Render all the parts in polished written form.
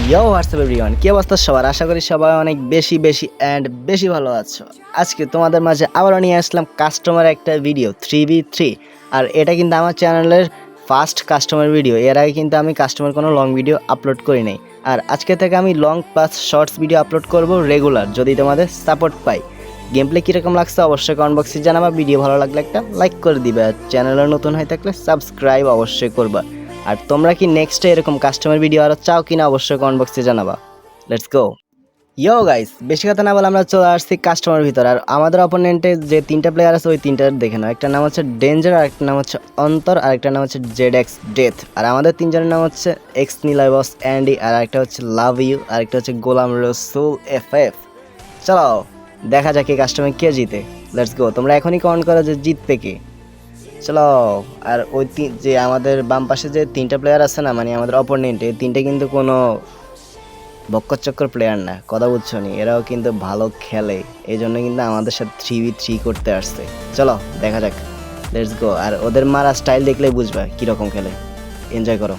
ইয়ো WhatsApp everyone, কি অবস্থা সবার? আশা করি সবাই অনেক বেশি বেশি অ্যান্ড বেশি ভালো আছো। আজকে তোমাদের মাঝে আবারও নিয়ে আসলাম কাস্টমার একটা ভিডিও 3v3। আর এটা কিন্তু আমার চ্যানেলের ফার্স্ট কাস্টমার ভিডিও। এর আগে কিন্তু আমি কাস্টমার কোনো লং ভিডিও আপলোড করি নাই। আর আজকে থেকে আমি long plus shorts video upload করব রেগুলার, যদি তোমাদের সাপোর্ট পাই। গেম প্লে কীরকম লাগছে অবশ্যই কমেন্ট বক্সে জানাবা। ভিডিও ভালো লাগলে একটা লাইক করে দিবে, আর চ্যানেলে নতুন হয়ে থাকলে সাবস্ক্রাইব অবশ্যই করবা। আর তোমরা কি নেক্সটে এরকম কাস্টমার ভিডিও আরও চাও কিনা অবশ্যই কমেন্ট বক্সে জানাবা। Let's go. ইয়ো গাইস, বেশি কথা না বলে আমরা চলে আসছি কাস্টমার ভিতর। আর আমাদের অপোনেন্টে যে তিনটা প্লেয়ার আছে ওই তিনটার দেখে নাও। একটা নাম হচ্ছে ডেঞ্জার, আরেকটা নাম হচ্ছে অন্তর, আরেকটা নাম হচ্ছে জেড এক্স ডেথ। আর আমাদের তিনজনের নাম হচ্ছে এক্স নিলয় বস অ্যান্ডি, আর একটা হচ্ছে লাভ ইউ, আরেকটা হচ্ছে গোলাম রসুল এফ। চলো দেখা যাক এই কাস্টমার কে জিতে। Let's go. তোমরা এখনই কমেন্ট করো যে জিতবে কে। চলো। আর ওই যে আমাদের বাম পাশে যে তিনটা প্লেয়ার আছে না, মানে আমাদের অপোনেন্টে, তিনটে কিন্তু কোনো বক্করচক্কর প্লেয়ার না, কথা বুঝছো নি? এরাও কিন্তু ভালো খেলে, এই জন্য কিন্তু আমাদের সাথে 3v3 করতে আসছে। চলো দেখা যাক, লেটস গো। আর ওদের মারা স্টাইল দেখলেই বুঝবা কীরকম খেলে। এনজয় করো।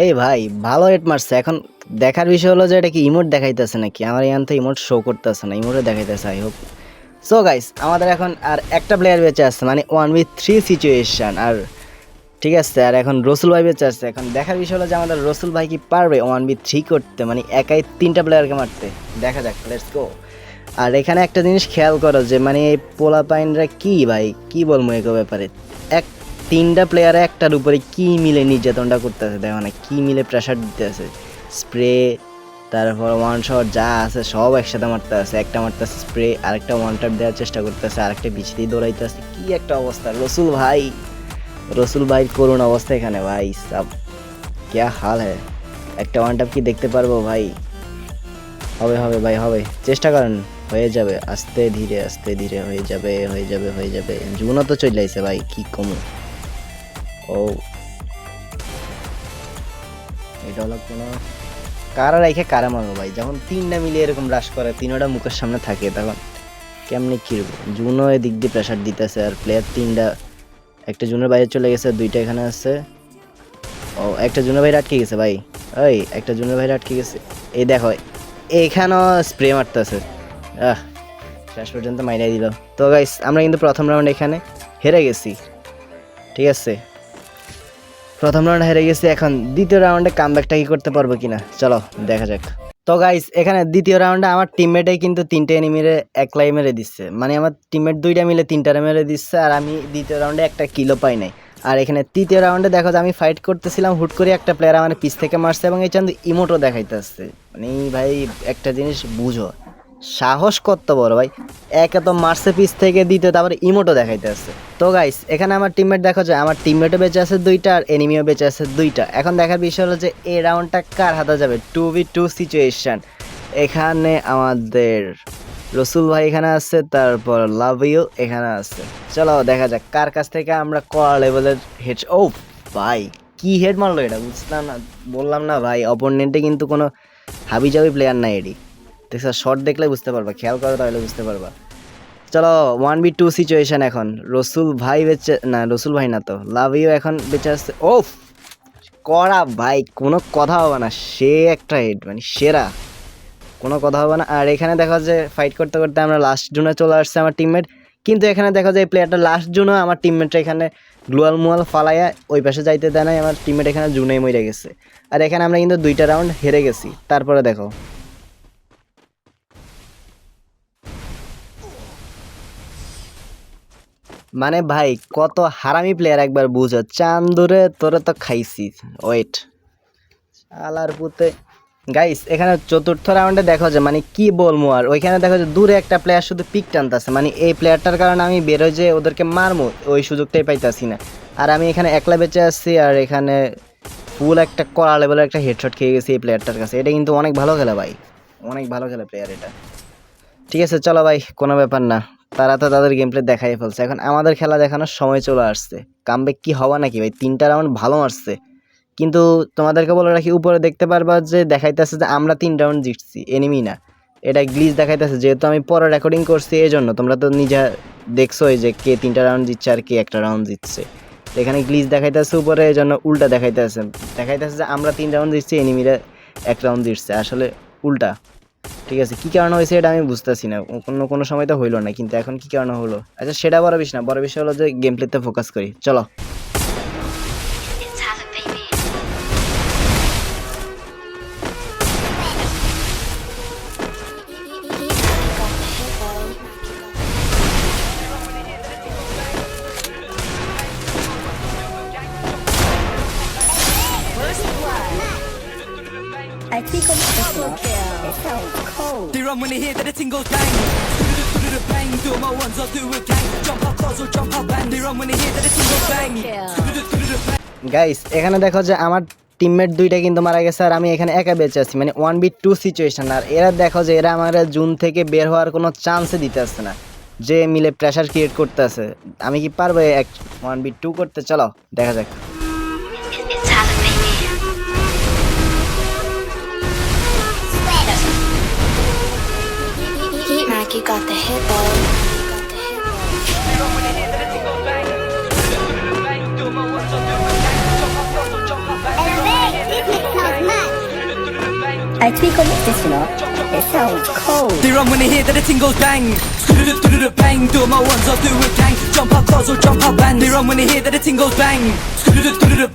এই ভাই ভালো হেড মারছে। এখন দেখার বিষয় হলো যে এটা কি ইমোট দেখাইতেছে নাকি। আমার এখান থেকে ইমোট শো করতেছে না, ইমোটে দেখাইতেছে। আই হোপ সো গাইস, আমাদের এখন আর একটা প্লেয়ার বেঁচে আছে, মানে 1v3 সিচুয়েশন। আর ঠিক আছে, আর এখন রসুল ভাই বেঁচে আছে। এখন দেখার বিষয় হলো যে আমাদের রসুল ভাই কি পারবে 1v3 করতে, মানে একাই তিনটা প্লেয়ারকে মারতে। দেখা যাক, লেটস গো। আর এখানে একটা জিনিস খেয়াল করো যে মানে এই পোলাপাইনরা কি ভাই, কি বলবো এগো ব্যাপারে। এক তিনটা প্লেয়ারে একটার উপরে কি মিলে নির্যাতনটা করতেছে, দেখো না কি মিলে প্রেশার দিতে আছে। স্প্রে, তারপর ওয়ান শট যা আছে সব একসাথে মারতে আছে। একটা মারতে আছে স্প্রে, আরেকটা ওয়ান ট্যাপ দেওয়ার চেষ্টা করতেছে, আরেকটা বিছতেই দৌড়াইতে আছে। কি একটা অবস্থা। রসুল ভাই করুণ অবস্থা এখানে ভাই। সব क्या হাল হ্যাঁ। একটা ওয়ান ট্যাপ কি দেখতে পারবো ভাই? হবে হবে ভাই, হবে, চেষ্টা করেন। হয়ে যাবে, আস্তে ধীরে হয়ে যাবে, হয়ে যাবে। জুনও তো চলে আইছে ভাই, কি কমু। ও এটা হলো কোনো কারা রাইখে কারা মারবো ভাই, যখন তিনটা মিলে এরকম রাশ করে, তিনোটা মুখের সামনে থাকে, তখন কেমনি কিরবো। জুনও এদিক দিয়ে প্রেশার দিতেছে, আর প্লেয়ার তিনটা, একটা জুনের বাইরে চলে গেছে, দুইটা এখানে আছে। ও একটা জুনের বাইরে আটকে গেছে ভাই। ওই একটা জুনের বাইরে আটকে গেছে। এই দেখো এখানেও স্প্রে মারতেছে। আহ, শেষ পর্যন্ত মাইরাই দিল। তো গাইস, আমরা কিন্তু প্রথম রাউন্ড এখানে হেরে গেছি। ঠিক আছে, প্রথম রাউন্ড হেরে গেছি। এখন দ্বিতীয় রাউন্ডে কামব্যাকটা কি করতে পারবো কিনা, চলো দেখা যাক। তো গাইস, এখানে দ্বিতীয় রাউন্ডে আমার টিমমেটে কিন্তু তিনটে এনিমিরে একলাই মেরে দিচ্ছে, মানে আমার টিমমেট দুইটা মিলে তিনটারে মেরে দিচ্ছে, আর আমি দ্বিতীয় রাউন্ডে একটা কিলো পাই নাই। আর এখানে তৃতীয় রাউন্ডে দেখো যে আমি ফাইট করতেছিলাম, হুট করে একটা প্লেয়ার আমার পিছ থেকে মারছে, এবং এই চান্দ ইমোটও দেখাইতে আসছে। মানে ভাই একটা জিনিস বুঝো, সাহস কত বড় ভাই। একে তো মারছে পিছ থেকে, দিতে তারপরে ইমোটও দেখাইতে আসছে। তো গাইস, এখানে আমার টিমমেট দেখো যে আমার টিমমেটও বেঁচে আছে দুইটা, আর এনিমিও বেঁচে আছে দুইটা। এখন দেখার বিষয় হলো যে এই রাউন্ডটা কার হাতে যাবে। 2v2 situation. এখানে আমাদের রসুল ভাই এখানে আছে, তারপর লাভ ইউ এখানে আছে। চলো দেখা যাক কার কাছ থেকে আমরা কড়া লেভেলের হেড। ও ভাই, কি হেড মারলো এটা, বুঝলাম না। বললাম না ভাই, অপোনেন্টে কিন্তু কোনো হাবিজাবি প্লেয়ার নাই এডি। দেখছো, শর্ট দেখলে বুঝতে পারবা, খেয়াল করো তাহলে বুঝতে পারবা। চলো 1v2 সিচুয়েশন। এখন রসুল ভাই বেঁচে না, রসুল ভাই না তো, লাভ ইউ এখন বেঁচে আসছে। ও করা ভাই, কোনো কথা হবে না, সে একটা হেড, মানে সেরা, কোনো কথা হবে না। আর এখানে দেখো যে ফাইট করতে করতে আমরা লাস্ট জোনে চলে আসছে আমার টিমমেট, কিন্তু এখানে দেখো যে এই প্লেয়ারটা লাস্ট জোনে, আমার টিমমেটটা এখানে গ্লোয়াল মুয়াল ফালাইয়া ওই পাশে যাইতে দেয় নাই, আমার টিমমেট এখানে জুনেই মরে গেছে। আর এখানে আমরা কিন্তু দুইটা রাউন্ড হেরে গেছি। তারপরে দেখো মানে ভাই কত হারামি প্লেয়ার, একবার বুঝো। চান্দুরে তোরে তো খাইছি। ওয়েট, আলার পুতে গাইস এখানে চতুর্থ রাউন্ডে দেখো যে মানে কি বলবো আর ওইখানে দেখো যে দূরে একটা প্লেয়ার শুধু পিক টানতেছে, মানে এই প্লেয়ারটার কারণে আমি বেরোয় যে ওদেরকে মারমু ওই সুযোগটাই পাইতাছি না। আর আমি এখানে একলা বেঁচে আসছি আর এখানে ফুল একটা কড়া লেভেলের একটা হেডশট খেয়ে গেছি এই প্লেয়ারটার কাছে। এটা কিন্তু অনেক ভালো খেলে ভাই, অনেক ভালো খেলে প্লেয়ার এটা। ঠিক আছে চলো ভাই, কোনো ব্যাপার না, তারা তো তাদের গেম প্লে দেখাই ফেলছে, এখন আমাদের খেলা দেখানোর সময় চলে আসছে। কামব্যাক কি হওয়া নাকি ভাই, 3টা রাউন্ড ভালো মারছে, কিন্তু তোমাদেরকে বলে রাখি উপরে দেখতে পারবা যে দেখাইতেছে যে আমরা 3 রাউন্ড জিতছি, এনিমি না। এটা গ্লিচ দেখাইতেছে, যেহেতু আমি পরে রেকর্ডিং করছি এই জন্য, তোমরা তো নিজে দেখছোই যে কে 3টা রাউন্ড জিতছে আর কে একটা রাউন্ড জিতছে। তো এখানে গ্লিচ দেখাইতেছে উপরে, এই জন্য উল্টা দেখাইতেছে যে আমরা 3 রাউন্ড জিতছি, এনিমিরা 1 রাউন্ড জিতছে, আসলে উল্টা। ঠিক আছে, কি কারণে হয়েছে এটা আমি বুঝতেছি না, কোনো সময় তো হইলো না, কিন্তু এখন কি কারণে হলো, আচ্ছা সেটা বড় বিষয় না, বড় বিষয় হলো যে গেম প্লেতে ফোকাস করি, চলো। I think I'm professional. It sounds cold. They run when they hear that the ting goes bang. Bang, do my ones, I'll do it gang. Jump up, cause or jump up bang. They run when they hear that the ting goes bang. Guys এখানে দেখো যে আমার teammate 2টা কিন্তু মারা গেছে আর আমি এখানে একা বেঁচে আছি, মানে 1v2 সিচুয়েশন। আর এরা দেখো যে এরা আমার জুন থেকে বের হওয়ার কোনো চান্সই দিতে আসছে না, যে মিলে প্রেসার ক্রিয়েট করতে আছে। আমি কি পারবো 1v2 করতে? চলো দেখা যাক। Mac, you got the hit, though. I think I'm professional. It sounds cold. They run when they hear that the ting goes bang. Bang, do my ones, I'll do it gang. Jump up, cause or jump up bang. They run when they hear that the ting goes bang.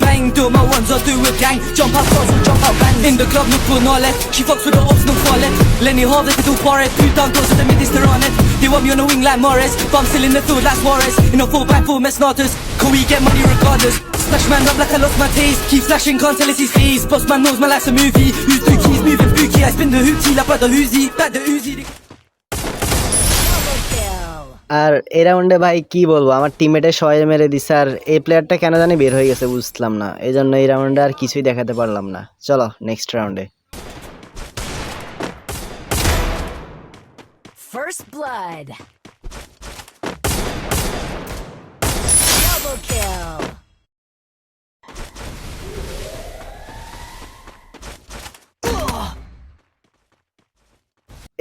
Bang, do my ones, I'll do it gang. Jump up, cause or jump up bang. In the club, look for knowledge. She fucks with the ops, no fallet. Lenny Hall, they do for it. Two down, goes to the minister on it. They want me on the wing like Morris. But I'm still in the field like Suarez. In a full back, full mess snorters. Can we get money regardless? Smash man up like I lost my taste. Keep flashing, can't tell it's his face. Boss man knows my life's a movie. Who's Dookie, he's moving spooky. I spin the hootie like by the Uzi. Back the Uzi. আর এই রাউন্ডে ভাই কি বলবো, আমার টিমমেটের সবাই মেরে দিছে আর এই প্লেয়ারটা কেন জানি বের হয়ে গেছে বুঝলাম না, এই জন্য এই রাউন্ডে আর কিছুই দেখাতে পারলাম না। চলো নেক্সট রাউন্ডে। First blood. Double kill.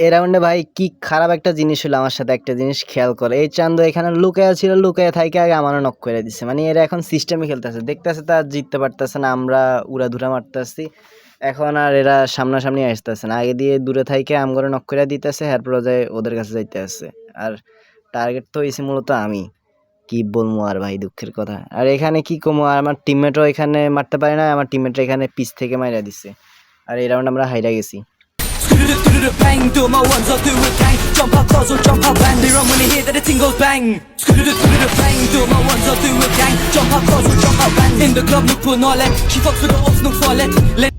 এই রাউন্ডে ভাই কি খারাপ একটা জিনিস হলো আমার সাথে, একটা জিনিস খেয়াল করে, এই চান্দু এখানে লুকায়া ছিল, লুকায়া থাইকে আগে আমারও নক করে দিচ্ছে, মানে এরা এখন সিস্টেমে খেলতেছে, দেখতেছে তা জিততে পারতেছে না, আমরা উড়াধুরা মারতেছি, এখন আর এরা সামনাসামনি আসতেছে না, আগে দিয়ে দূরে থাইকে আমগরে নক করে দিতেছে, এরপর যায় ওদের কাছে যাইতে আসছে, আর টার্গেট তো হয়েছে মূলত আমি। কি বলবো আর ভাই, দুঃখের কথা। আর এখানে কি কমো, আর আমার টিমমেটও এখানে মারতে পারে না, আমার টিমমেটরা এখানে পিছ থেকে মাইরা দিচ্ছে, আর এই রাউন্ড আমরা হাইরা গেছি। Bang, do my ones, I'll do it gang. Jump up, cause or jump up bang. They run when they hear that the ting goes bang. Bang, do my ones, I'll do it gang. Jump up, cause or jump up bang. In the club, look for knowledge. She fucks with the ops, no fallet.